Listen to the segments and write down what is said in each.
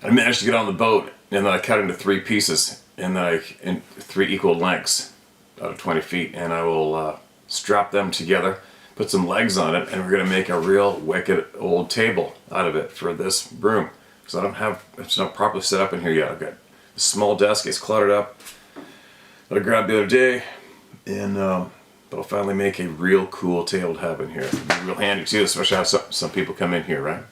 I managed to get on the boat, and then I cut into 3 pieces, and then in 3 equal lengths out of 20 feet, and I will strap them together, put some legs on it, and we're going to make a real wicked old table out of it for this room. Because it's not properly set up in here yet. I've got a small desk, it's cluttered up, that I grabbed the other day, and but I'll finally make a real cool table to have in here. It'll be real handy too, especially have some people come in here, right?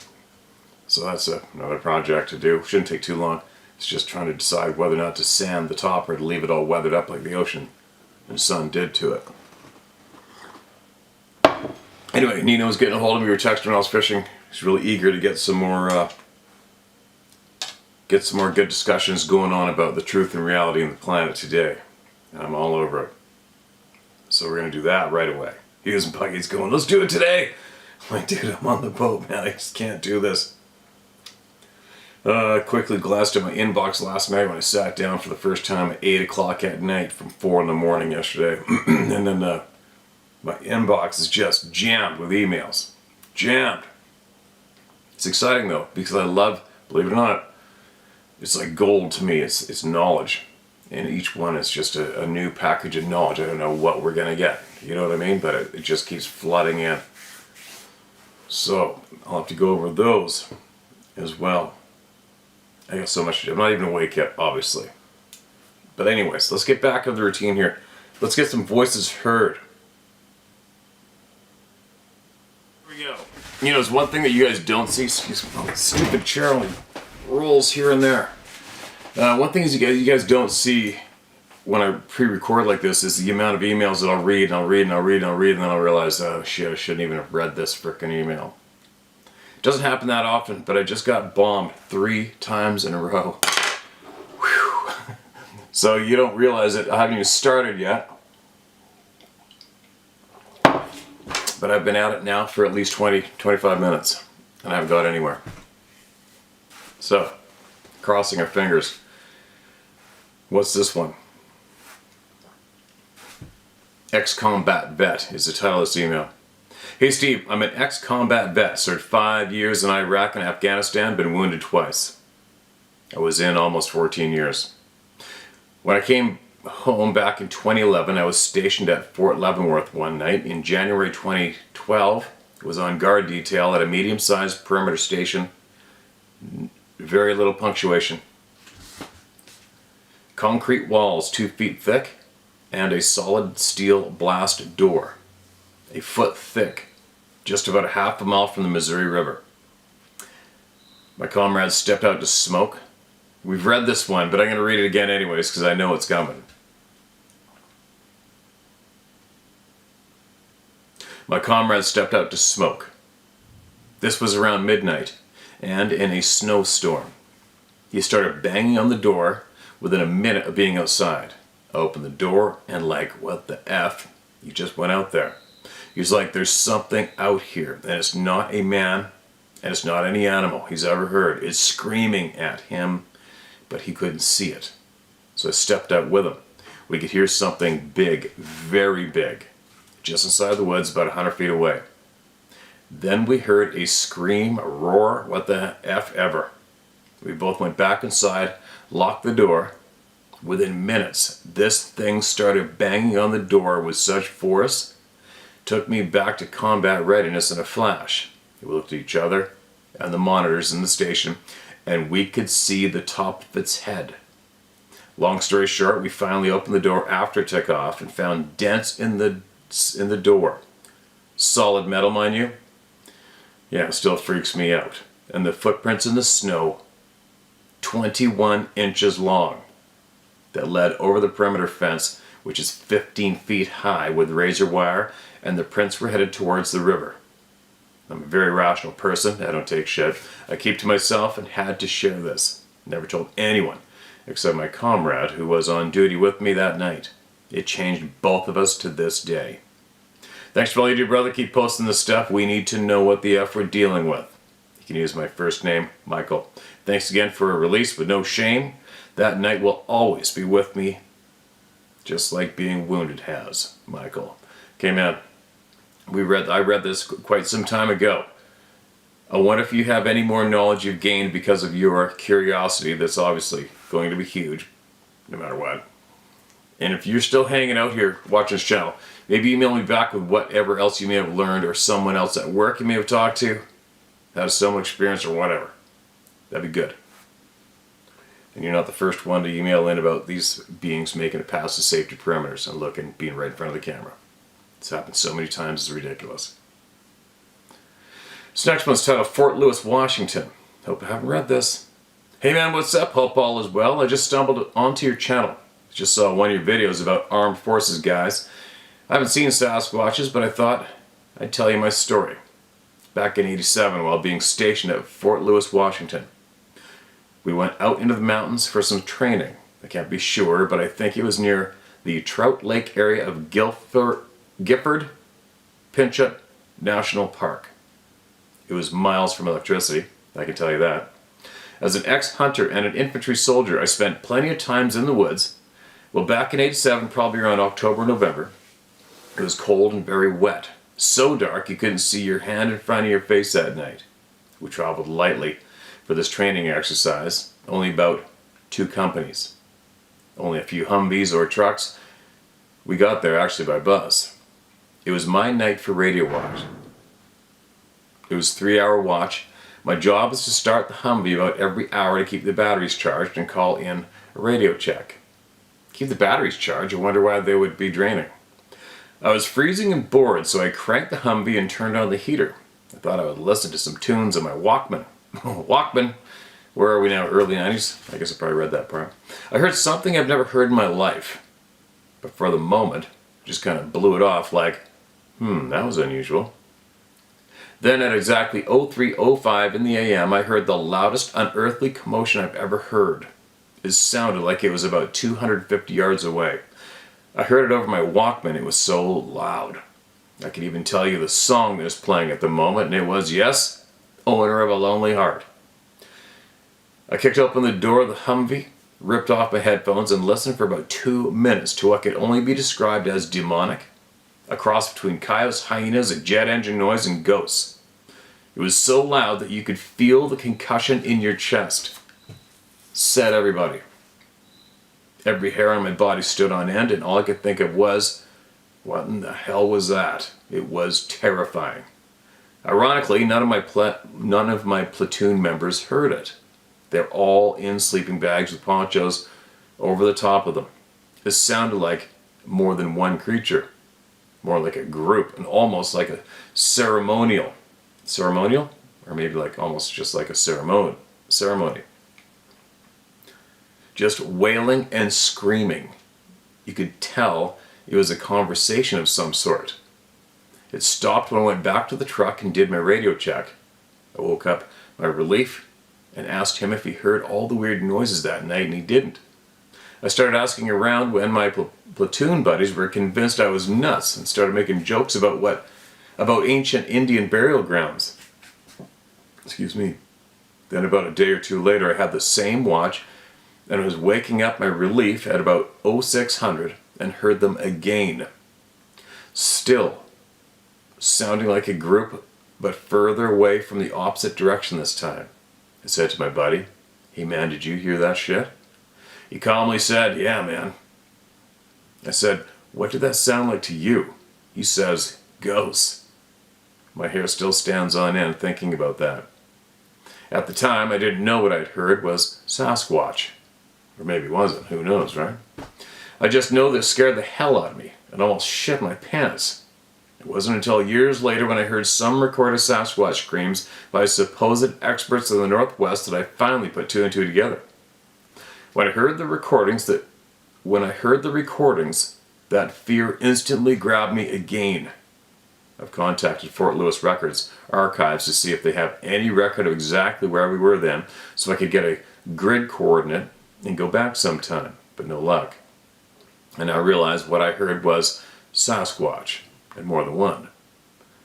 So that's another project to do. Shouldn't take too long. It's just trying to decide whether or not to sand the top or to leave it all weathered up like the ocean and sun did to it. Anyway, Nina was getting a hold of me. We were texting when I was fishing. She's really eager to get some more good discussions going on about the truth and reality in the planet today. And I'm all over it. So we're going to do that right away. He was Buggy's going, let's do it today. I'm like, dude, I'm on the boat, man. I just can't do this. Quickly glanced at my inbox last night when I sat down for the first time at 8 o'clock at night from 4 in the morning yesterday. And then my inbox is just jammed with emails. Jammed. It's exciting though, because I love, believe it or not, it's like gold to me. It's knowledge. And each one is just a new package of knowledge. I don't know what we're going to get. You know what I mean? But it just keeps flooding in. So I'll have to go over those as well. I got so much to do. I'm not even awake yet, obviously. But anyways, let's get back to the routine here. Let's get some voices heard. Here we go. You know, there's one thing that you guys don't see. Excuse me, oh, stupid chair only rolls here and there. One thing is you guys don't see when I pre-record like this is the amount of emails that I'll read and I'll read and I'll read and I'll read, and then I'll realize, oh shit, I shouldn't even have read this frickin' email. It doesn't happen that often, but I just got bombed 3 times in a row. Whew. So you don't realize it. I haven't even started yet. But I've been at it now for at least 20-25 minutes and I haven't got anywhere. So, crossing our fingers. What's this one? Ex-combat vet is the title of this email. Hey Steve, I'm an ex-combat vet, served 5 years in Iraq and Afghanistan, been wounded twice. I was in almost 14 years. When I came home back in 2011, I was stationed at Fort Leavenworth one night. In January 2012, I was on guard detail at a medium-sized perimeter station. Very little punctuation. Concrete walls 2 feet thick and a solid steel blast door. A foot thick, just about a half a mile from the Missouri River. My comrades stepped out to smoke. We've read this one, but I'm going to read it again anyways because I know it's coming. My comrades stepped out to smoke. This was around midnight and in a snowstorm. He started banging on the door within a minute of being outside. I opened the door and like, what the F? You just went out there. He was like, there's something out here, and it's not a man, and it's not any animal he's ever heard. It's screaming at him, but he couldn't see it. So I stepped out with him. We could hear something big, very big, just inside the woods, about 100 feet away. Then we heard a scream, a roar, what the F ever. We both went back inside, locked the door. Within minutes, this thing started banging on the door with such force, took me back to combat readiness in a flash. We looked at each other and the monitors in the station, and we could see the top of its head. Long story short, we finally opened the door after takeoff and found dents in the door. Solid metal, mind you. Yeah, it still freaks me out. And the footprints in the snow, 21 inches long, that led over the perimeter fence, which is 15 feet high with razor wire, and the prints were headed towards the river. I'm a very rational person. I don't take shit. I keep to myself and had to share this. Never told anyone except my comrade who was on duty with me that night. It changed both of us to this day. Thanks for all you do, brother. Keep posting this stuff. We need to know what the F we're dealing with. You can use my first name, Michael. Thanks again for a release with no shame. That night will always be with me, just like being wounded has, Michael. Okay, man. I read this quite some time ago. I wonder if you have any more knowledge you've gained because of your curiosity that's obviously going to be huge, no matter what. And if you're still hanging out here watching this channel, maybe email me back with whatever else you may have learned or someone else at work you may have talked to, has some experience or whatever. That'd be good. And you're not the first one to email in about these beings making it past the safety perimeters and looking, being right in front of the camera. It's happened so many times, it's ridiculous. This next one's titled Fort Lewis, Washington. Hope you haven't read this. Hey man, what's up? Hope all is well. I just stumbled onto your channel. Just saw one of your videos about armed forces guys. I haven't seen Sasquatches, but I thought I'd tell you my story. Back in '87, while being stationed at Fort Lewis, Washington, we went out into the mountains for some training. I can't be sure, but I think it was near the Trout Lake area of Gifford Pinchot National Park. It was miles from electricity, I can tell you that. As an ex-hunter and an infantry soldier, I spent plenty of times in the woods. Well, back in '87, probably around October, November, it was cold and very wet. So dark you couldn't see your hand in front of your face at night. We traveled lightly for this training exercise, only about 2 companies. Only a few Humvees or trucks. We got there actually by bus. It was my night for radio watch. It was a 3-hour watch. My job was to start the Humvee about every hour to keep the batteries charged and call in a radio check. Keep the batteries charged? I wonder why they would be draining. I was freezing and bored, so I cranked the Humvee and turned on the heater. I thought I would listen to some tunes on my Walkman. Walkman? Where are we now? Early 90s? I guess I probably read that part. I heard something I've never heard in my life. But for the moment, just kind of blew it off like, that was unusual. Then at exactly 03:05 in the AM, I heard the loudest unearthly commotion I've ever heard. It sounded like it was about 250 yards away. I heard it over my Walkman. It was so loud. I could even tell you the song that was playing at the moment, and it was, yes, Owner of a Lonely Heart. I kicked open the door of the Humvee, ripped off my headphones, and listened for about 2 minutes to what could only be described as demonic. A cross between coyotes, hyenas, a jet engine noise, and ghosts. It was so loud that you could feel the concussion in your chest. Said everybody. Every hair on my body stood on end, and all I could think of was, what in the hell was that? It was terrifying. Ironically, none of my platoon members heard it. They're all in sleeping bags with ponchos over the top of them. It sounded like more than one creature. More like a group, and almost like a ceremonial. Ceremonial? Or maybe like almost just like a ceremony. Just wailing and screaming. You could tell it was a conversation of some sort. It stopped when I went back to the truck and did my radio check. I woke up my relief and asked him if he heard all the weird noises that night, and he didn't. I started asking around when my platoon buddies were convinced I was nuts and started making jokes about ancient Indian burial grounds. Excuse me. Then about a day or 2 later, I had the same watch, and I was waking up my relief at about 0600 and heard them again. Still sounding like a group, but further away from the opposite direction this time. I said to my buddy, "Hey man, did you hear that shit?" He calmly said, "Yeah, man." I said, "What did that sound like to you?" He says, "Ghosts." My hair still stands on end thinking about that. At the time, I didn't know what I'd heard was Sasquatch. Or maybe it wasn't, who knows, right? I just know this scared the hell out of me and almost shit my pants. It wasn't until years later when I heard some recorded Sasquatch screams by supposed experts in the Northwest that I finally put 2 and 2 together. When I heard the recordings, that fear instantly grabbed me again. I've contacted Fort Lewis Records archives to see if they have any record of exactly where we were then, so I could get a grid coordinate and go back sometime, but no luck. And I realized what I heard was Sasquatch, and more than one.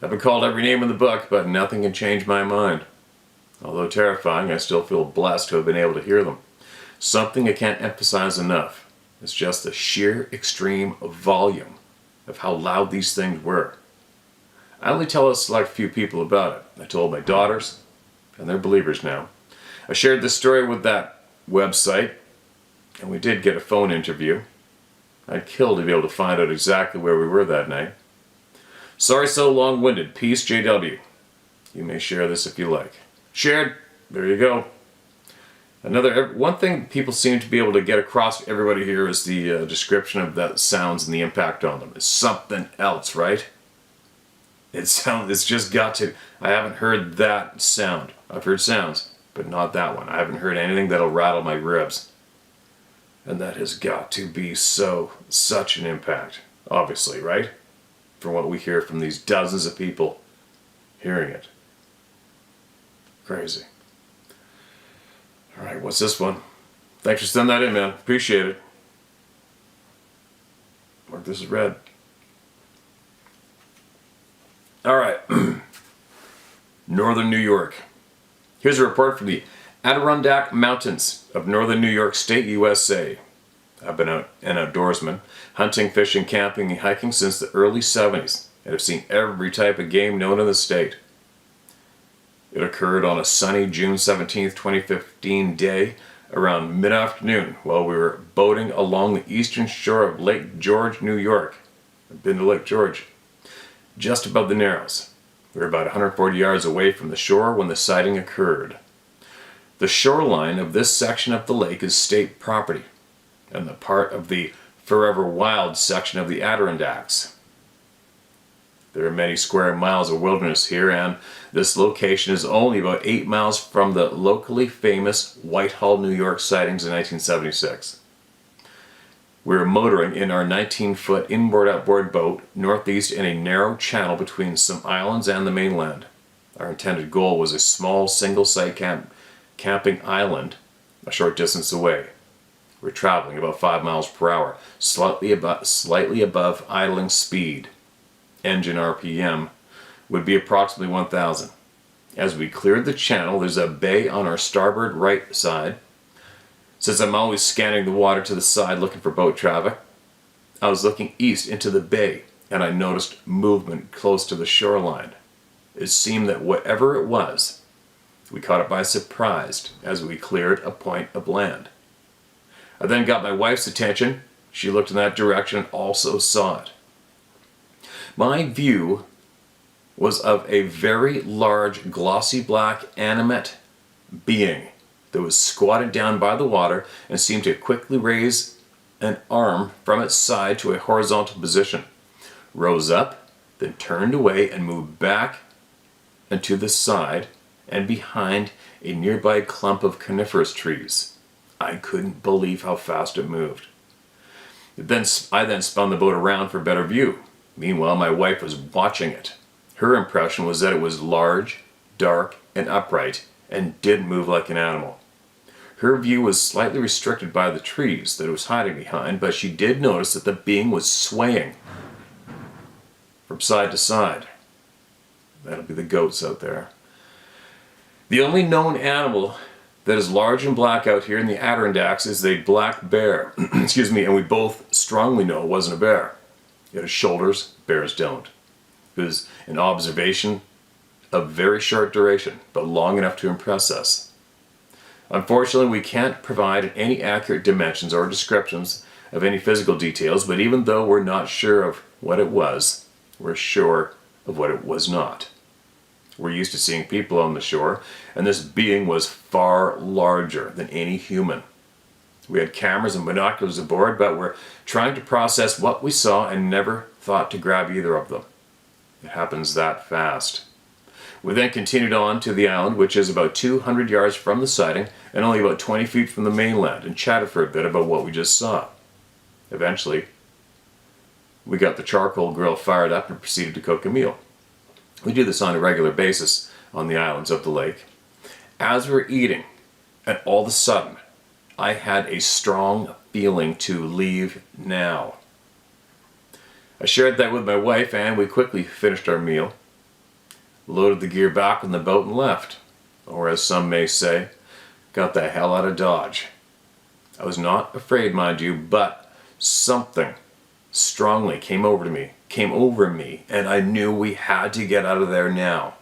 I've been called every name in the book, but nothing can change my mind. Although terrifying, I still feel blessed to have been able to hear them. Something I can't emphasize enough. It's just the sheer extreme volume of how loud these things were. I only tell a select few people about it. I told my daughters, and they're believers now. I shared this story with that website, and we did get a phone interview. I'd kill to be able to find out exactly where we were that night. Sorry so long-winded. Peace, JW. You may share this if you like. Shared. There you go. One thing people seem to be able to get across to everybody here is the description of the sounds and the impact on them. It's something else, right? It's just got to. I haven't heard that sound. I've heard sounds, but not that one. I haven't heard anything that'll rattle my ribs. And that has got to be such an impact, obviously, right? From what we hear from these dozens of people hearing it. Crazy. Alright, what's this one? Thanks for sending that in, man. Appreciate it. Mark this as red. Alright. Northern New York. Here's a report from the Adirondack Mountains of northern New York State, USA. I've been an outdoorsman, hunting, fishing, camping, and hiking since the early 70s, and have seen every type of game known in the state. It occurred on a sunny June 17, 2015 day around mid-afternoon while we were boating along the eastern shore of Lake George, New York. I've been to Lake George. Just above the Narrows. We were about 140 yards away from the shore when the sighting occurred. The shoreline of this section of the lake is state property, and the part of the Forever Wild section of the Adirondacks. There are many square miles of wilderness here, and this location is only about 8 miles from the locally famous Whitehall, New York sightings in 1976. We were motoring in our 19-foot inboard-outboard boat northeast in a narrow channel between some islands and the mainland. Our intended goal was a small single-site camping island a short distance away. We're traveling about 5 miles per hour, slightly above idling speed. Engine RPM would be approximately 1,000. As we cleared the channel, there's a bay on our starboard right side. Since I'm always scanning the water to the side looking for boat traffic, I was looking east into the bay, and I noticed movement close to the shoreline. It seemed that whatever it was, we caught it by surprise as we cleared a point of land. I then got my wife's attention. She looked in that direction and also saw it. My view was of a very large, glossy black, animate being that was squatted down by the water and seemed to quickly raise an arm from its side to a horizontal position, rose up, then turned away and moved back and to the side and behind a nearby clump of coniferous trees. I couldn't believe how fast it moved. I then spun the boat around for a better view. Meanwhile, my wife was watching it. Her impression was that it was large, dark, and upright, and didn't move like an animal. Her view was slightly restricted by the trees that it was hiding behind, but she did notice that the being was swaying from side to side. That'll be the goats out there. The only known animal that is large and black out here in the Adirondacks is a black bear. Excuse me, and we both strongly know it wasn't a bear. It has shoulders, bears don't. It was an observation of very short duration, but long enough to impress us. Unfortunately, we can't provide any accurate dimensions or descriptions of any physical details, but even though we're not sure of what it was, we're sure of what it was not. We're used to seeing people on the shore, and this being was far larger than any human. We had cameras and binoculars aboard, but we're trying to process what we saw and never thought to grab either of them. It happens that fast. We then continued on to the island, which is about 200 yards from the sighting and only about 20 feet from the mainland, and chatted for a bit about what we just saw. Eventually, we got the charcoal grill fired up and proceeded to cook a meal. We do this on a regular basis on the islands of the lake. As we're eating, and all of a sudden, I had a strong feeling to leave now. I shared that with my wife, and we quickly finished our meal, loaded the gear back on the boat and left. Or as some may say, got the hell out of Dodge. I was not afraid, mind you, but something strongly came over me, and I knew we had to get out of there now.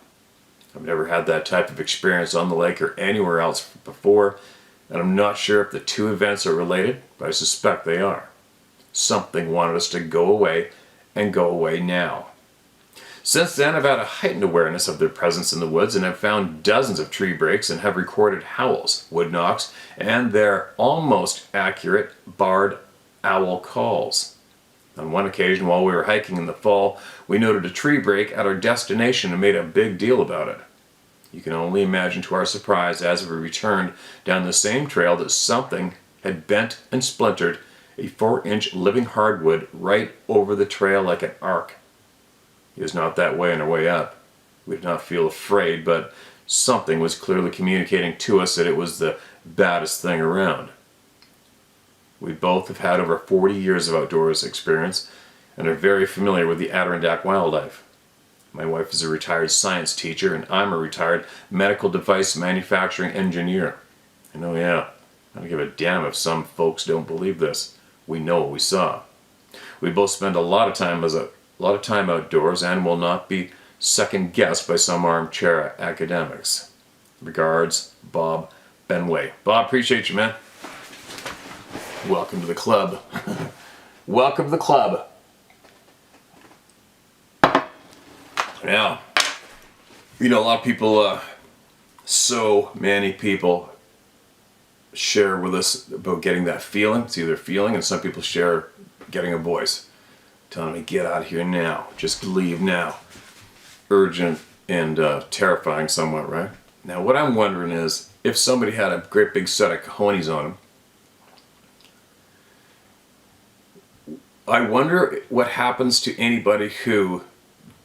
I've never had that type of experience on the lake or anywhere else before, and I'm not sure if the two events are related, but I suspect they are. Something wanted us to go away, and go away now. Since then, I've had a heightened awareness of their presence in the woods, and have found dozens of tree breaks and have recorded howls, wood knocks, and their almost accurate barred owl calls. On one occasion, while we were hiking in the fall, we noted a tree break at our destination and made a big deal about it. You can only imagine to our surprise as we returned down the same trail that something had bent and splintered a 4-inch living hardwood right over the trail like an arc. It was not that way on our way up. We did not feel afraid, but something was clearly communicating to us that it was the baddest thing around. We both have had over 40 years of outdoors experience and are very familiar with the Adirondack wildlife. My wife is a retired science teacher, and I'm a retired medical device manufacturing engineer. And oh yeah, I don't give a damn if some folks don't believe this. We know what we saw. We both spend a lot of time outdoors and will not be second-guessed by some armchair academics. Regards, Bob Benway. Bob, appreciate you, man. Welcome to the club. Welcome to the club. Now, you know, a lot of people, so many people share with us about getting that feeling. It's either feeling, and some people share getting a voice telling me, get out of here now, just leave now. Urgent and terrifying somewhat, right? Now, what I'm wondering is, if somebody had a great big set of cojones on them, I wonder what happens to anybody who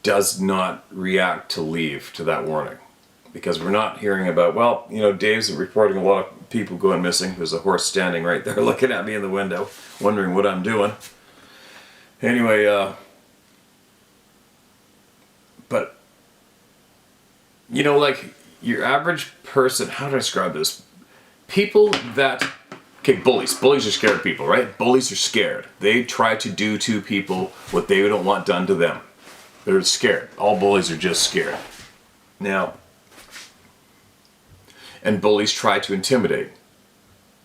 does not react to leave to that warning. Because we're not hearing about, well, you know, Dave's reporting a lot of people going missing. There's a horse standing right there looking at me in the window, wondering what I'm doing. Anyway, but, you know, like, your average person, how do I describe this? People that, okay, bullies. Bullies are scared people, right? Bullies are scared. They try to do to people what they don't want done to them. They're scared. All bullies are just scared. Now, and bullies try to intimidate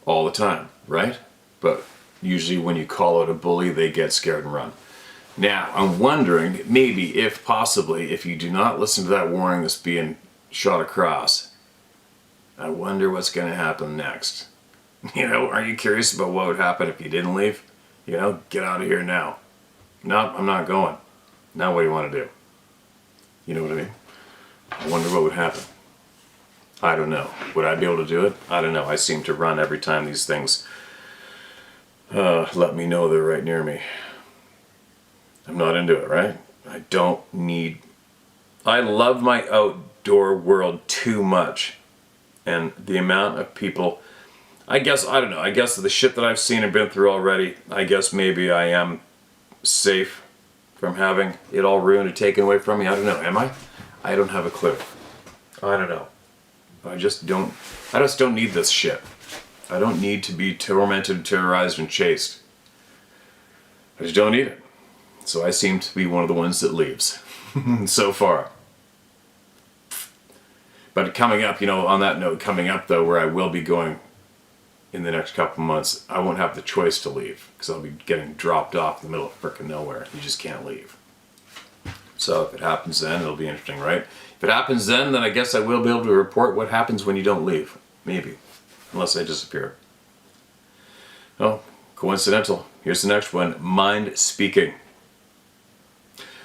all the time, right? But usually when you call out a bully, they get scared and run. Now, I'm wondering, maybe, if possibly, if you do not listen to that warning that's being shot across, I wonder what's going to happen next. You know, are you curious about what would happen if you didn't leave? You know, get out of here now. No, I'm not going. Now what do you want to do? You know what I mean? I wonder what would happen. I don't know. Would I be able to do it? I don't know. I seem to run every time these things let me know they're right near me. I'm not into it, right? I don't need... I love my outdoor world too much. And the amount of people... I guess, I don't know, I guess the shit that I've seen and been through already, I guess maybe I am safe from having it all ruined or taken away from me. I don't know, am I? I don't have a clue. I don't know. I just don't need this shit. I don't need to be tormented, terrorized, and chased. I just don't need it. So I seem to be one of the ones that leaves. So far. But coming up, you know, on that note, coming up though, where I will be going in the next couple months, I won't have the choice to leave, because I'll be getting dropped off in the middle of frickin' nowhere. You just can't leave. So if it happens then, it'll be interesting, right? If it happens then I guess I will be able to report what happens when you don't leave. Maybe. Unless I disappear. Oh, coincidental. Here's the next one. Mind speaking.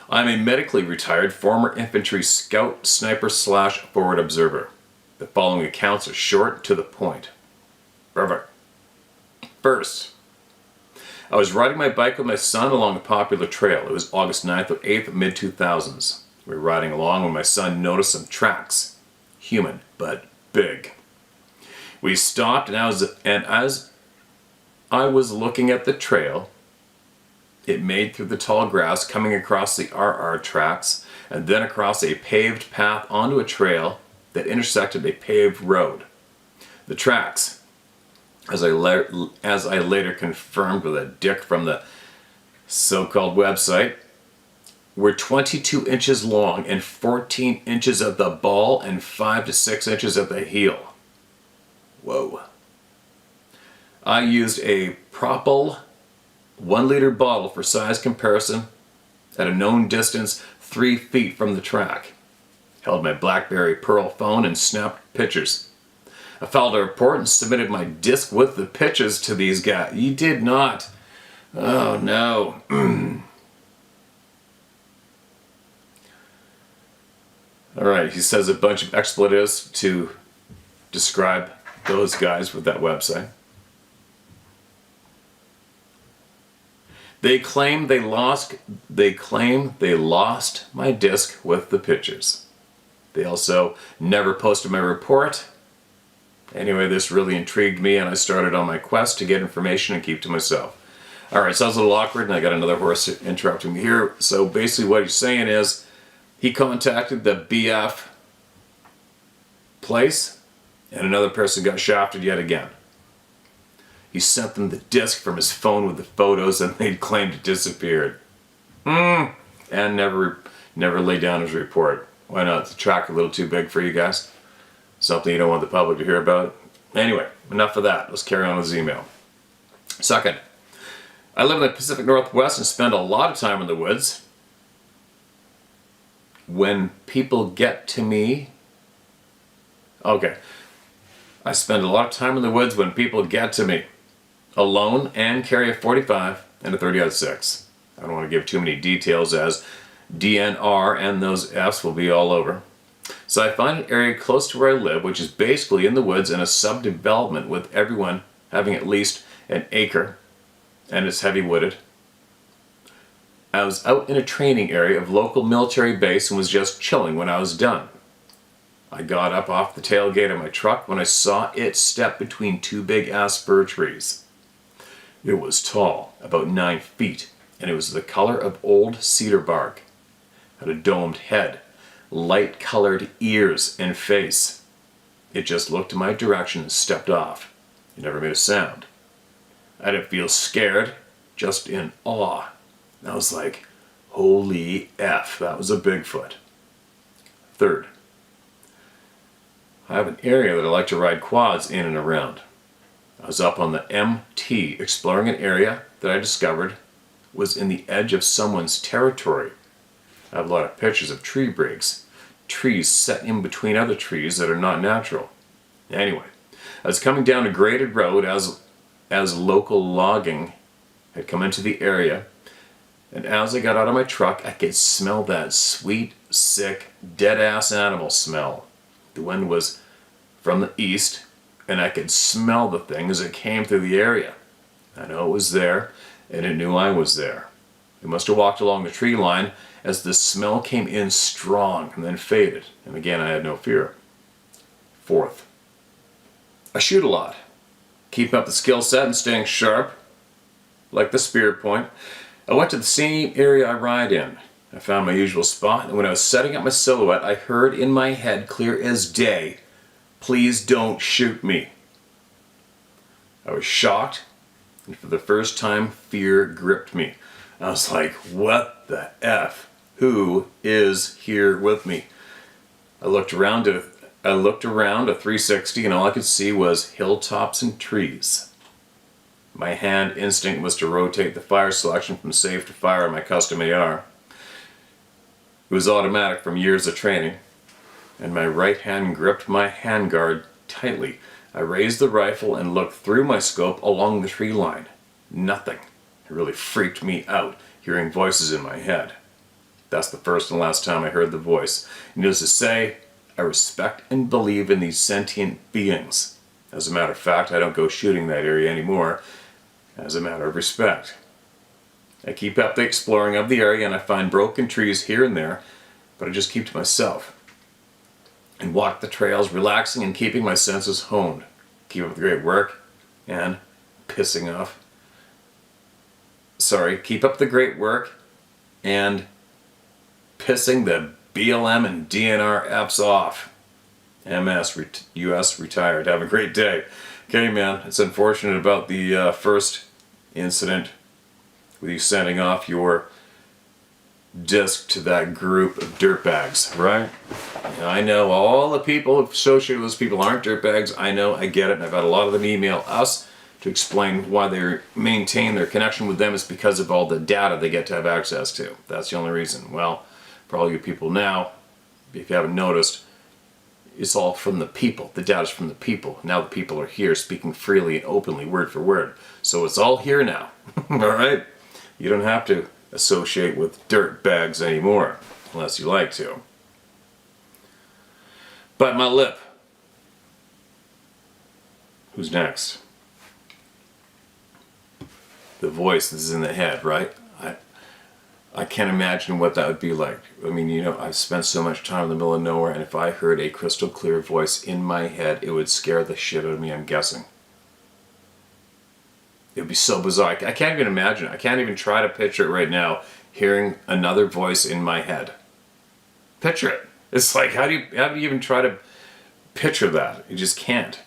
I'm a medically retired former infantry scout, sniper / forward observer. The following accounts are short, to the point. Perfect. First, I was riding my bike with my son along a popular trail. It was August 9th or 8th, mid-2000s. We were riding along when my son noticed some tracks. Human, but big. We stopped, and as I was looking at the trail it made through the tall grass, coming across the RR tracks, and then across a paved path onto a trail that intersected a paved road. The tracks, as I later confirmed with a dick from the so-called website, were 22 inches long and 14 inches at the ball and 5 to 6 inches at the heel. Whoa. I used a Propel 1 liter bottle for size comparison at a known distance 3 feet from the track. Held my BlackBerry Pearl phone and snapped pictures. I filed a report and submitted my disc with the pictures to these guys. You did not. Oh no. Alright, he says a bunch of expletives to describe those guys with that website. They claim they lost my disc with the pictures. They also never posted my report. Anyway, this really intrigued me and I started on my quest to get information and keep to myself. Alright, sounds a little awkward and I got another horse interrupting me here. So basically what he's saying is he contacted the BF place and another person got shafted yet again. He sent them the disc from his phone with the photos and they claimed it disappeared. And never laid down his report. Why not? It's a track a little too big for you guys. Something you don't want the public to hear about. Anyway, enough of that. Let's carry on with his email. Second, I live in the Pacific Northwest and spend a lot of time in the woods. When people get to me... Okay. I spend a lot of time in the woods when people get to me. Alone and carry a .45 and a .30-06. I don't want to give too many details as DNR and those Fs will be all over. So I find an area close to where I live, which is basically in the woods in a subdevelopment with everyone having at least an acre, and it's heavy wooded. I was out in a training area of local military base and was just chilling when I was done. I got up off the tailgate of my truck when I saw it step between two big-ass fir trees. It was tall, about 9 feet, and it was the color of old cedar bark. Had a domed head, light-colored ears and face. It just looked in my direction and stepped off. It never made a sound. I didn't feel scared, just in awe. I was like, holy F, that was a Bigfoot. Third, I have an area that I like to ride quads in and around. I was up on the MT exploring an area that I discovered was in the edge of someone's territory. I have a lot of pictures of tree breaks, trees set in between other trees that are not natural. Anyway, I was coming down a graded road as local logging had come into the area, and as I got out of my truck, I could smell that sweet, sick, dead-ass animal smell. The wind was from the east, and I could smell the thing as it came through the area. I know it was there, and it knew I was there. It must have walked along the tree line as the smell came in strong and then faded, and again I had no fear. Fourth, I shoot a lot. Keeping up the skill set and staying sharp, like the spirit point. I went to the same area I ride in. I found my usual spot, and when I was setting up my silhouette, I heard in my head, clear as day, "Please don't shoot me." I was shocked, and for the first time, fear gripped me. I was like, what the F? Who is here with me? I looked around a 360, and all I could see was hilltops and trees. My hand instinct was to rotate the fire selection from safe to fire on my custom AR. It was automatic from years of training, and my right hand gripped my handguard tightly. I raised the rifle and looked through my scope along the tree line. Nothing. It really freaked me out, hearing voices in my head. That's the first and last time I heard the voice. Needless to say, I respect and believe in these sentient beings. As a matter of fact, I don't go shooting that area anymore, as a matter of respect. I keep up the exploring of the area and I find broken trees here and there, but I just keep to myself. And walk the trails, relaxing and keeping my senses honed. Keep up the great work and keep up the great work and pissing the BLM and DNR F's off. MS, US retired. Have a great day. Okay, man, it's unfortunate about the first incident with you sending off your disc to that group of dirtbags, right? And I know all the people associated with those people aren't dirtbags. I know, I get it, and I've had a lot of them email us to explain why they maintain their connection with them is because of all the data they get to have access to. That's the only reason. Well, for all you people now, if you haven't noticed, it's all from the people. The data's from the people. Now the people are here speaking freely and openly, word for word. So it's all here now. All right? You don't have to associate with dirt bags anymore, unless you like to. Bite my lip. Who's next? The voice is in the head, right? I can't imagine what that would be like. I mean, you know, I've spent so much time in the middle of nowhere, and if I heard a crystal clear voice in my head, it would scare the shit out of me, I'm guessing. It would be so bizarre. I can't even imagine it. I can't even try to picture it right now, hearing another voice in my head. Picture it. It's like, how do you even try to picture that? You just can't.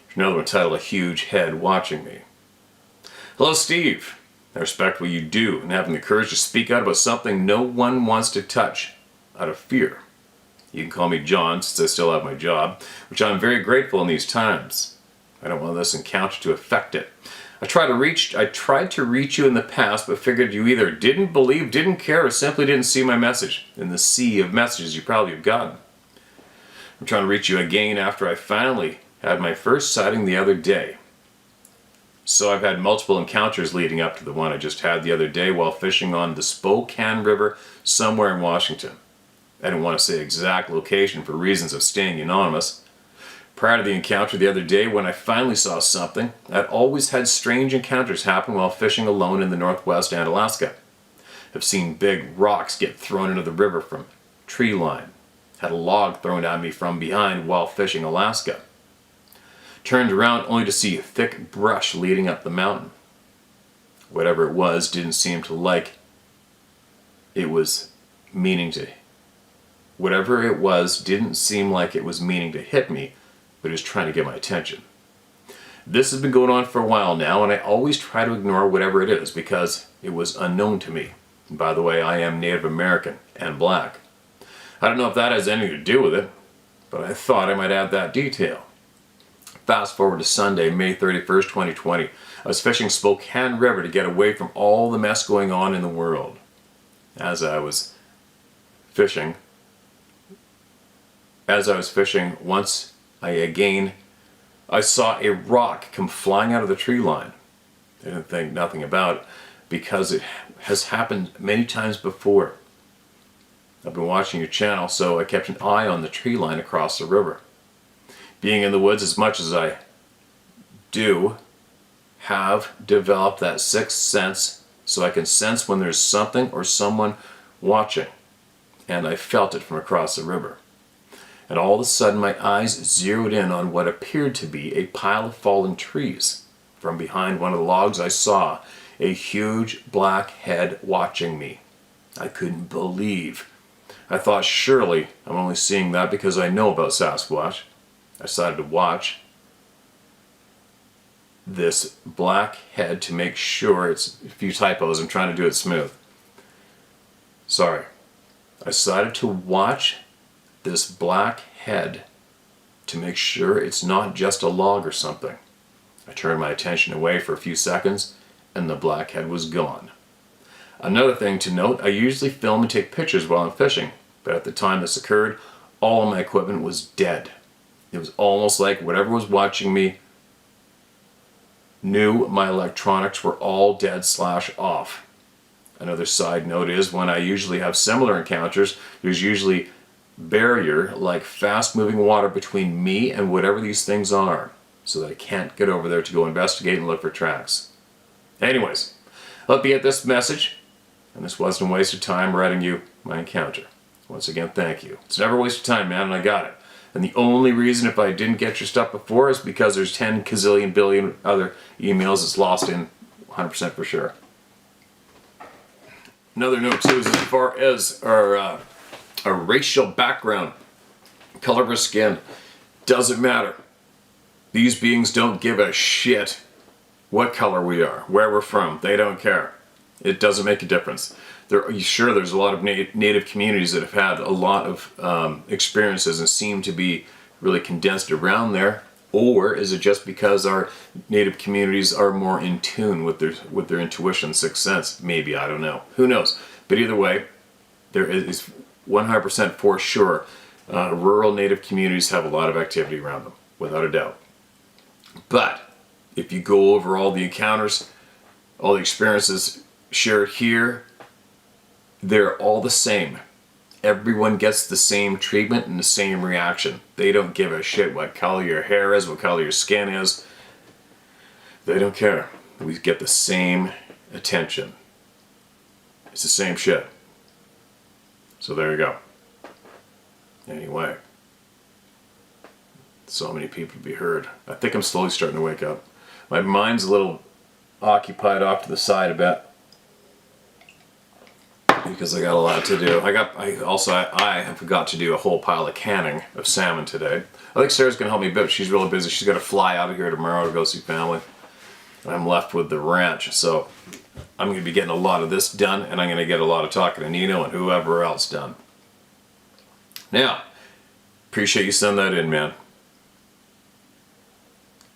There's another one titled A Huge Head Watching Me. Hello, Steve. I respect what you do and having the courage to speak out about something no one wants to touch out of fear. You can call me John since I still have my job, which I'm very grateful in these times. I don't want this encounter to affect it. I tried to reach you in the past, but figured you either didn't believe, didn't care, or simply didn't see my message in the sea of messages you probably have gotten. I'm trying to reach you again after I finally had my first sighting the other day. So I've had multiple encounters leading up to the one I just had the other day while fishing on the Spokane River somewhere in Washington. I didn't want to say exact location for reasons of staying anonymous. Prior to the encounter the other day when I finally saw something, I'd always had strange encounters happen while fishing alone in the Northwest and Alaska. I've seen big rocks get thrown into the river from tree line. Had a log thrown at me from behind while fishing Alaska. Turned around only to see thick brush leading up the mountain. Whatever it was didn't seem to like it was meaning to. Whatever it was didn't seem like it was meaning to hit me, but it was trying to get my attention. This has been going on for a while now, and I always try to ignore whatever it is because it was unknown to me. And by the way, I am Native American and black. I don't know if that has anything to do with it, but I thought I might add that detail. Fast forward to Sunday, May 31st, 2020. I was fishing Spokane River to get away from all the mess going on in the world. As I was fishing, once I saw a rock come flying out of the tree line. I didn't think nothing about it because it has happened many times before. I've been watching your channel, so I kept an eye on the tree line across the river. Being in the woods as much as I do, have developed that sixth sense so I can sense when there's something or someone watching. And I felt it from across the river. And all of a sudden my eyes zeroed in on what appeared to be a pile of fallen trees. From behind one of the logs I saw a huge black head watching me. I couldn't believe. I thought surely I'm only seeing that because I know about Sasquatch. I decided to watch this black head to make sure it's a few typos. I'm trying to do it smooth. Sorry. I decided to watch this black head to make sure it's not just a log or something. I turned my attention away for a few seconds and the black head was gone. Another thing to note, I usually film and take pictures while I'm fishing, but at the time this occurred, all of my equipment was dead. It was almost like whatever was watching me knew my electronics were all dead/off. Another side note is when I usually have similar encounters, there's usually barrier like fast moving water between me and whatever these things are so that I can't get over there to go investigate and look for tracks. Anyways, I hope you get this message, and this wasn't a waste of time writing you my encounter. Once again, thank you. It's never a waste of time, man, and I got it. And the only reason if I didn't get your stuff before is because there's 10 gazillion billion other emails it's lost in 100% for sure. Another note too is as far as our racial background, color of our skin, doesn't matter. These beings don't give a shit what color we are, where we're from. They don't care. It doesn't make a difference. Sure, there's a lot of native communities that have had a lot of experiences and seem to be really condensed around there. Or is it just because our native communities are more in tune with their intuition, sixth sense? Maybe, I don't know. Who knows? But either way, there is 100% for sure. Rural native communities have a lot of activity around them, without a doubt. But if you go over all the encounters, all the experiences shared here, they're all the same. Everyone gets the same treatment and the same reaction. They don't give a shit what color your hair is, what color your skin is. They don't care. We get the same attention. It's the same shit. So there you go. Anyway. So many people to be heard. I think I'm slowly starting to wake up. My mind's a little occupied off to the side a bit, because I got a lot to do. I have forgot to do a whole pile of canning of salmon today. I think Sarah's gonna help me a bit. She's really busy. She's got to fly out of here tomorrow to go see family. And I'm left with the ranch, so I'm gonna be getting a lot of this done, and I'm gonna get a lot of talking to Nino and whoever else done. Now, appreciate you sending that in, man.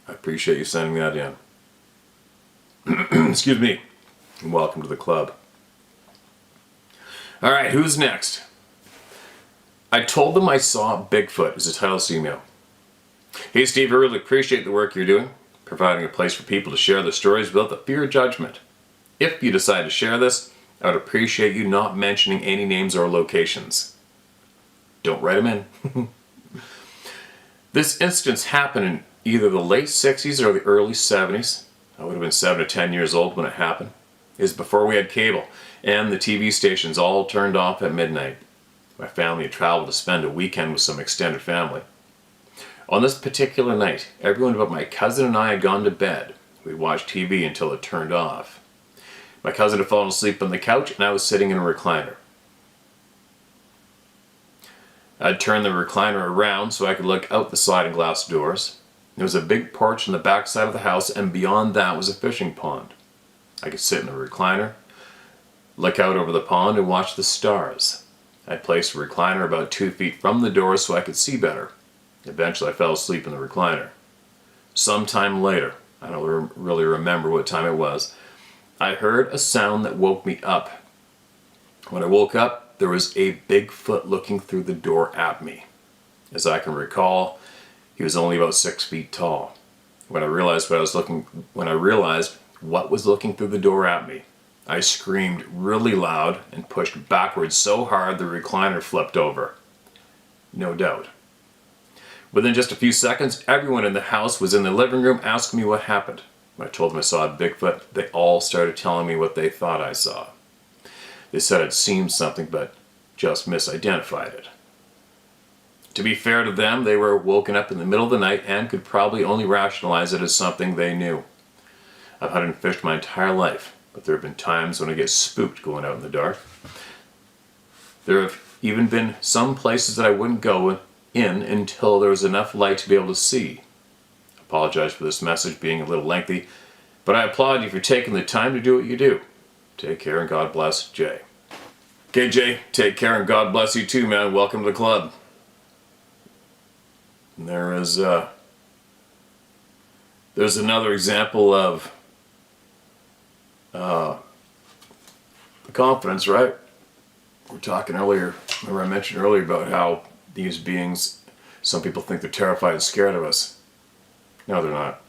I appreciate you sending that in. Excuse me. And welcome to the club. Alright, who's next? I told them I saw Bigfoot is the title of this email. Hey Steve, I really appreciate the work you're doing, providing a place for people to share their stories without the fear of judgment. If you decide to share this, I would appreciate you not mentioning any names or locations. Don't write them in. This instance happened in either the late 60s or the early 70s. I would have been 7 or 10 years old when it happened. It was before we had cable, and the TV stations all turned off at midnight. My family had traveled to spend a weekend with some extended family. On this particular night, everyone but my cousin and I had gone to bed. We watched TV until it turned off. My cousin had fallen asleep on the couch, and I was sitting in a recliner. I'd turned the recliner around so I could look out the sliding glass doors. There was a big porch on the back side of the house, and beyond that was a fishing pond. I could sit in the recliner, look out over the pond, and watch the stars. I placed the recliner about 2 feet from the door so I could see better. Eventually I fell asleep in the recliner. Sometime later, I don't really remember what time it was, I heard a sound that woke me up. When I woke up, there was a Bigfoot looking through the door at me. As I can recall, he was only about 6 feet tall. When I realized what was looking through the door at me, I screamed really loud and pushed backwards so hard the recliner flipped over. No doubt. Within just a few seconds, everyone in the house was in the living room asking me what happened. When I told them I saw a Bigfoot, they all started telling me what they thought I saw. They said I'd seen something but just misidentified it. To be fair to them, they were woken up in the middle of the night and could probably only rationalize it as something they knew. I've hunted and fished my entire life, but there have been times when I get spooked going out in the dark. There have even been some places that I wouldn't go in until there was enough light to be able to see. I apologize for this message being a little lengthy, but I applaud you for taking the time to do what you do. Take care and God bless, Jay. Okay, Jay, take care and God bless you too, man. Welcome to the club. And there's another example of the confidence, right? We're talking earlier, remember I mentioned earlier about how these beings, some people think they're terrified and scared of us. No, they're not.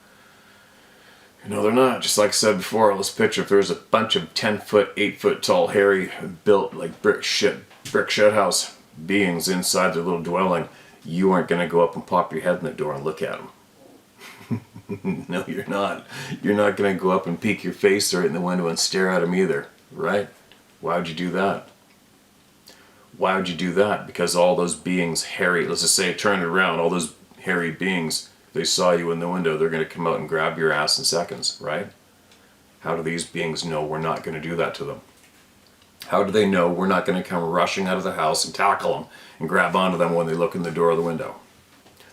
No, they're not. Just like I said before, let's picture if there's a bunch of 10-foot, 8-foot tall, hairy, built like brick shed house beings inside their little dwelling, you aren't going to go up and pop your head in the door and look at them. No, you're not. You're not going to go up and peek your face right in the window and stare at them either, right? Why would you do that? Why would you do that? Because all those beings, hairy, let's just say turn it around, all those hairy beings, they saw you in the window, they're going to come out and grab your ass in seconds, right? How do these beings know we're not going to do that to them? How do they know we're not going to come rushing out of the house and tackle them and grab onto them when they look in the door or the window?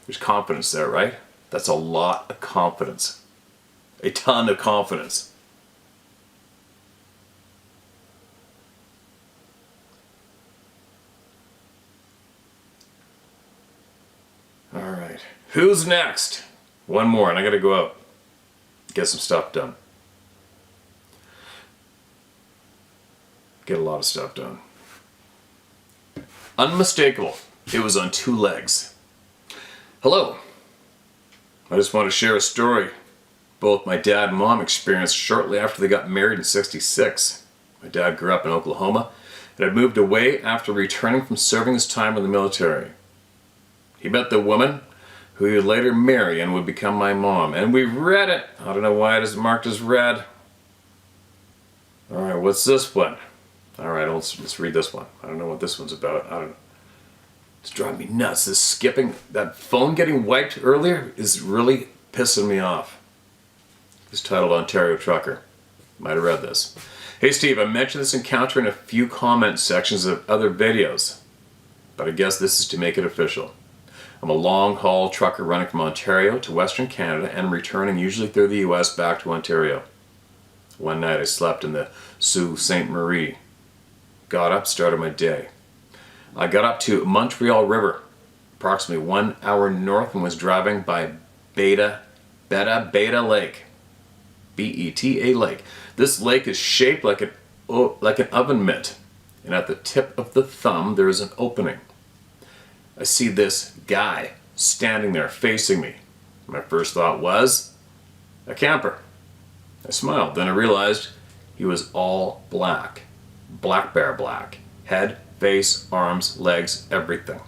There's confidence there, right? That's a lot of confidence. A ton of confidence. right. Who's next? One more and I gotta go out. Get some stuff done. Get a lot of stuff done. Unmistakable. It was on two legs. Hello. I just want to share a story both my dad and mom experienced shortly after they got married in '66. My dad grew up in Oklahoma and had moved away after returning from serving his time in the military. He met the woman who he would later marry and would become my mom. And we read it. I don't know why it is marked as red. Alright, what's this one? Alright, let's read this one. I don't know what this one's about. I don't know. It's driving me nuts. This skipping, that phone getting wiped earlier is really pissing me off. It's titled Ontario Trucker. Might have read this. Hey Steve, I mentioned this encounter in a few comment sections of other videos, but I guess this is to make it official. I'm a long-haul trucker running from Ontario to Western Canada and returning usually through the US back to Ontario. One night I slept in the Sault Ste. Marie. Got up, started my day. I got up to Montreal River, approximately 1 hour north, and was driving by Beta Lake. B-E-T-A Lake. This lake is shaped like an oven mitt, and at the tip of the thumb there is an opening. I see this guy standing there facing me. My first thought was, a camper. I smiled, then I realized he was all black. Black bear black. Head, face, arms, legs, everything.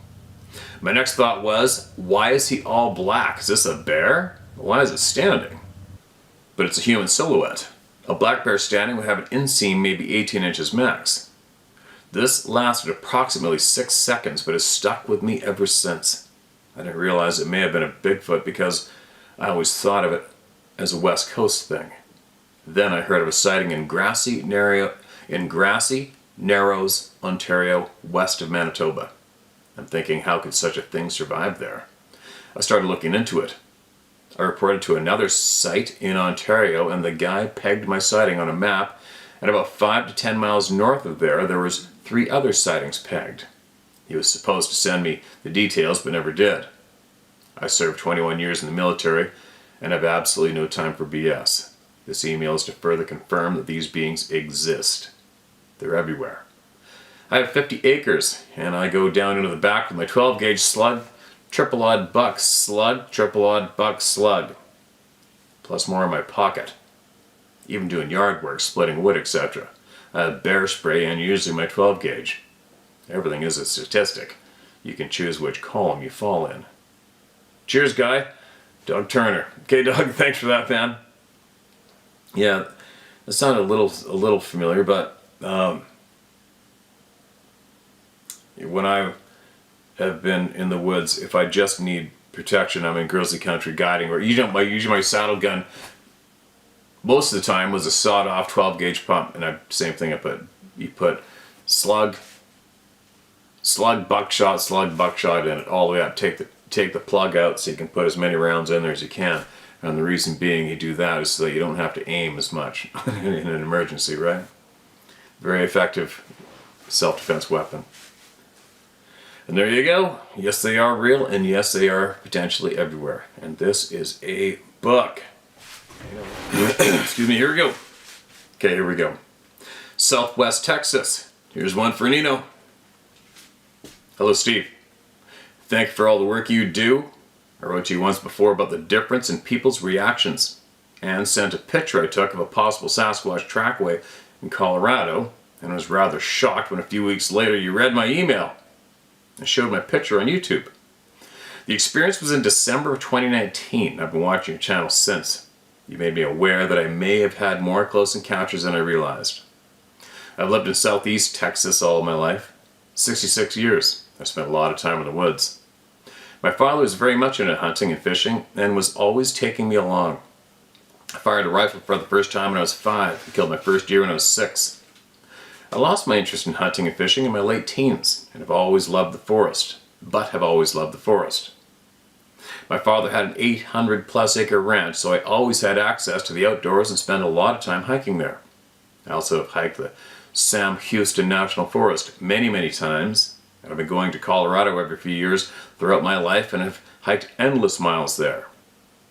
My next thought was, why is he all black? Is this a bear? Why is it standing? But it's a human silhouette. A black bear standing would have an inseam maybe 18 inches max. This lasted approximately 6 seconds, but has stuck with me ever since. I didn't realize it may have been a Bigfoot because I always thought of it as a West Coast thing. Then I heard of a sighting in Grassy Narrows, Ontario, west of Manitoba. I'm thinking, how could such a thing survive there? I started looking into it. I reported to another site in Ontario, and the guy pegged my sighting on a map, and about 5 to 10 miles north of there was 3 other sightings pegged. He was supposed to send me the details, but never did. I served 21 years in the military, and have absolutely no time for BS. This email is to further confirm that these beings exist. They're everywhere. I have 50 acres, and I go down into the back with my 12-gauge slug, triple-odd buck slug, triple-odd buck slug. Plus more in my pocket. Even doing yard work, splitting wood, etc. I have bear spray and usually my 12-gauge. Everything is a statistic. You can choose which column you fall in. Cheers, guy. Doug Turner. Okay, Doug, thanks for that, man. Yeah, that sounded a little familiar, but when I have been in the woods, if I just need protection, I'm in grizzly country guiding, or usually my saddle gun most of the time was a sawed-off 12-gauge pump, and same thing. You put slug, buckshot in it all the way up. Take the plug out so you can put as many rounds in there as you can. And the reason being you do that is so that you don't have to aim as much in an emergency, right? Very effective self-defense weapon. And there you go. Yes, they are real, and yes, they are potentially everywhere. And this is a book. Excuse me, here we go. Okay, here we go. Southwest Texas. Here's one for Nino. Hello, Steve. Thank you for all the work you do. I wrote to you once before about the difference in people's reactions and sent a picture I took of a possible Sasquatch trackway in Colorado, and was rather shocked when a few weeks later you read my email and showed my picture on YouTube. The experience was in December of 2019. I've been watching your channel since. You made me aware that I may have had more close encounters than I realized. I've lived in southeast Texas all of my life. 66 years. I've spent a lot of time in the woods. My father was very much into hunting and fishing and was always taking me along. I fired a rifle for the first time when I was 5. I killed my first deer when I was 6. I lost my interest in hunting and fishing in my late teens and have always loved the forest. My father had an 800-plus acre ranch, so I always had access to the outdoors and spent a lot of time hiking there. I also have hiked the Sam Houston National Forest many, many times, And I've been going to Colorado every few years throughout my life and have hiked endless miles there.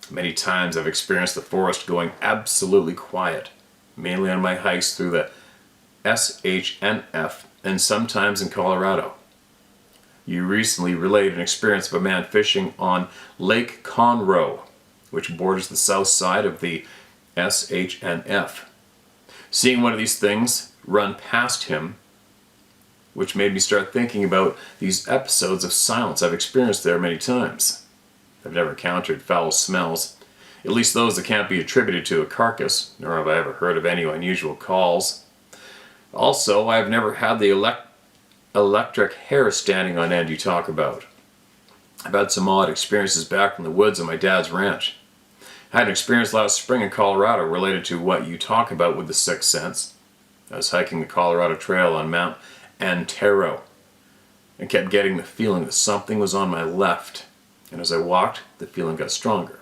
Many times I've experienced the forest going absolutely quiet, mainly on my hikes through the SHNF and sometimes in Colorado. You recently relayed an experience of a man fishing on Lake Conroe, which borders the south side of the SHNF. Seeing one of these things run past him, which made me start thinking about these episodes of silence I've experienced there many times. I've never encountered foul smells, at least those that can't be attributed to a carcass, nor have I ever heard of any unusual calls. Also, I've never had the electric hair standing on end you talk about. I've had some odd experiences back from the woods on my dad's ranch. I had an experience last spring in Colorado related to what you talk about with the sixth sense. I was hiking the Colorado Trail on Mount Antero and kept getting the feeling that something was on my left. And as I walked, the feeling got stronger.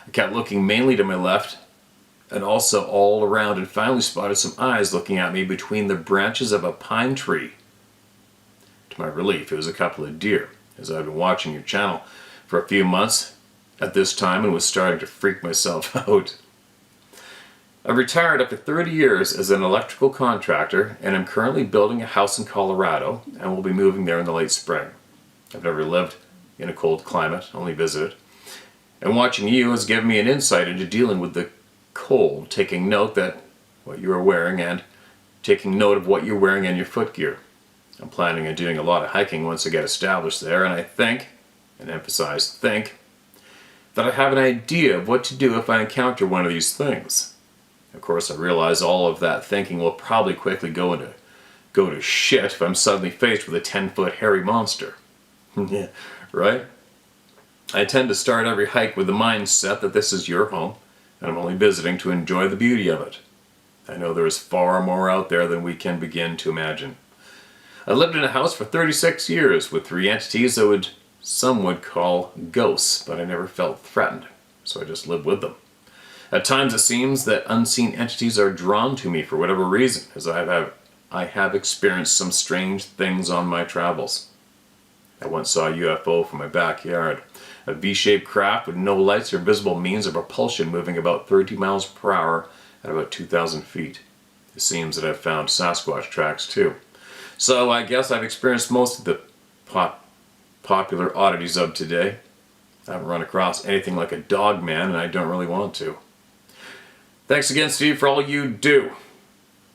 I kept looking mainly to my left and also all around and finally spotted some eyes looking at me between the branches of a pine tree. To my relief, it was a couple of deer, as I'd been watching your channel for a few months at this time and was starting to freak myself out. I've retired after 30 years as an electrical contractor and am currently building a house in Colorado and will be moving there in the late spring. I've never lived in a cold climate, only visited. And watching you has given me an insight into dealing with the cold, taking note that what you are wearing and taking note of what you're wearing and your foot gear. I'm planning on doing a lot of hiking once I get established there, and I think, and emphasize think, that I have an idea of what to do if I encounter one of these things. Of course, I realize all of that thinking will probably quickly go to shit if I'm suddenly faced with a 10-foot hairy monster. Yeah, right? I tend to start every hike with the mindset that this is your home, and I'm only visiting to enjoy the beauty of it. I know there is far more out there than we can begin to imagine. I lived in a house for 36 years with 3 entities that some would call ghosts, but I never felt threatened, so I just lived with them. At times it seems that unseen entities are drawn to me for whatever reason, as I have experienced some strange things on my travels. I once saw a UFO from my backyard, a V-shaped craft with no lights or visible means of propulsion moving about 30 miles per hour at about 2,000 feet. It seems that I've found Sasquatch tracks too. So I guess I've experienced most of the popular oddities of today. I haven't run across anything like a dog man, and I don't really want to. Thanks again, Steve, for all you do.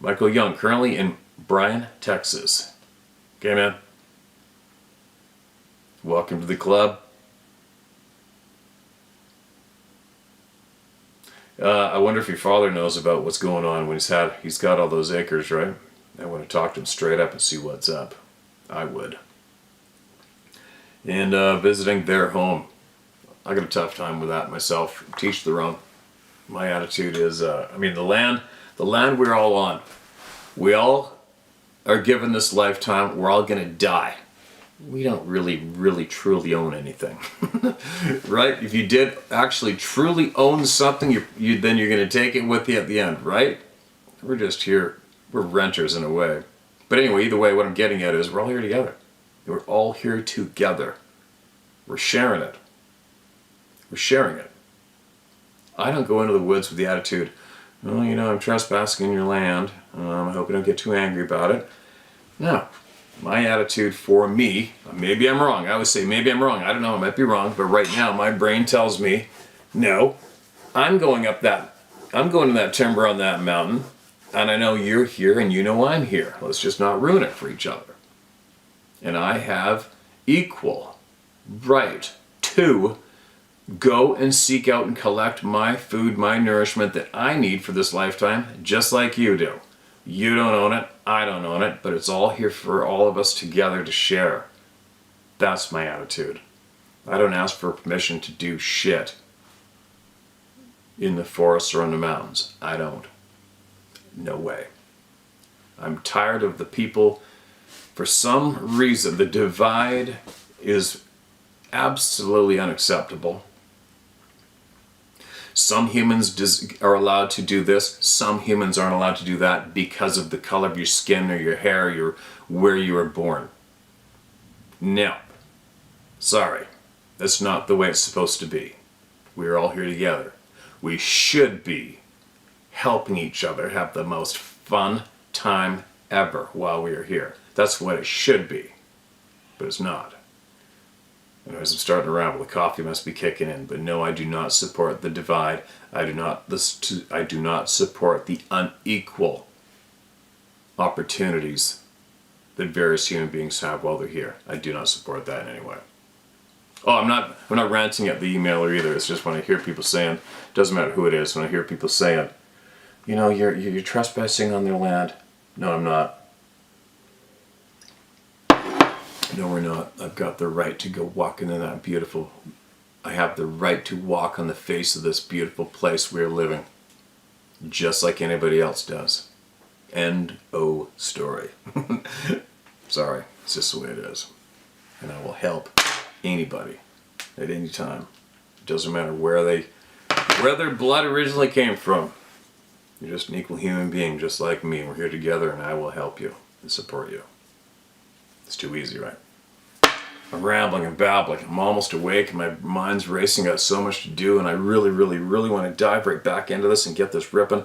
Michael Young, currently in Bryan, Texas. Okay, man. Welcome to the club. I wonder if your father knows about what's going on when he's got all those acres, right? I want to talk to him straight up and see what's up. I would. And visiting their home. I got a tough time with that myself. Teach their own. My attitude is, the land we're all on. We all are given this lifetime. We're all going to die. We don't really, truly own anything. Right? If you did actually truly own something, then you're going to take it with you at the end, right? We're just here. We're renters in a way. But anyway, either way, what I'm getting at is we're all here together. We're all here together. We're sharing it. We're sharing it. I don't go into the woods with the attitude, oh, I'm trespassing in your land. I hope you don't get too angry about it. No. My attitude for me, maybe I'm wrong. I always say maybe I'm wrong. I don't know, I might be wrong. But right now, my brain tells me, no, I'm going to that timber on that mountain. And I know you're here and you know I'm here. Let's just not ruin it for each other. And I have equal right to go and seek out and collect my food, my nourishment that I need for this lifetime, just like you do. You don't own it, I don't own it, but it's all here for all of us together to share. That's my attitude. I don't ask for permission to do shit in the forests or on the mountains. I don't. No way. I'm tired of the people. For some reason, the divide is absolutely unacceptable. Some humans are allowed to do this. Some humans aren't allowed to do that because of the color of your skin or your hair or where you were born. No. Sorry. That's not the way it's supposed to be. We're all here together. We should be helping each other have the most fun time ever while we are here. That's what it should be. But it's not. Anyways, I'm starting to ramble. The coffee must be kicking in. But no, I do not support the divide. I do not support the unequal opportunities that various human beings have while they're here. I do not support that in any way. Oh, I'm not ranting at the emailer either. It's just when I hear people saying, doesn't matter who it is, when I hear people saying, you know, you're trespassing on their land. No, I'm not. No, we're not. I've got the right to go walking in that beautiful... I have the right to walk on the face of this beautiful place we're living. Just like anybody else does. End o' story. Sorry, it's just the way it is. And I will help anybody at any time. It doesn't matter where their blood originally came from. You're just an equal human being just like me. We're here together and I will help you and support you. It's too easy, right? I'm rambling and babbling. I'm almost awake and my mind's racing. I got so much to do and I really, really, really want to dive right back into this and get this ripping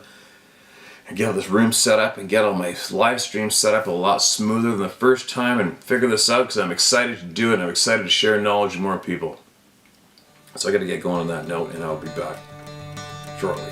and get all this room set up and get all my live streams set up a lot smoother than the first time and figure this out because I'm excited to do it and I'm excited to share knowledge with more people. So I got to get going on that note and I'll be back shortly.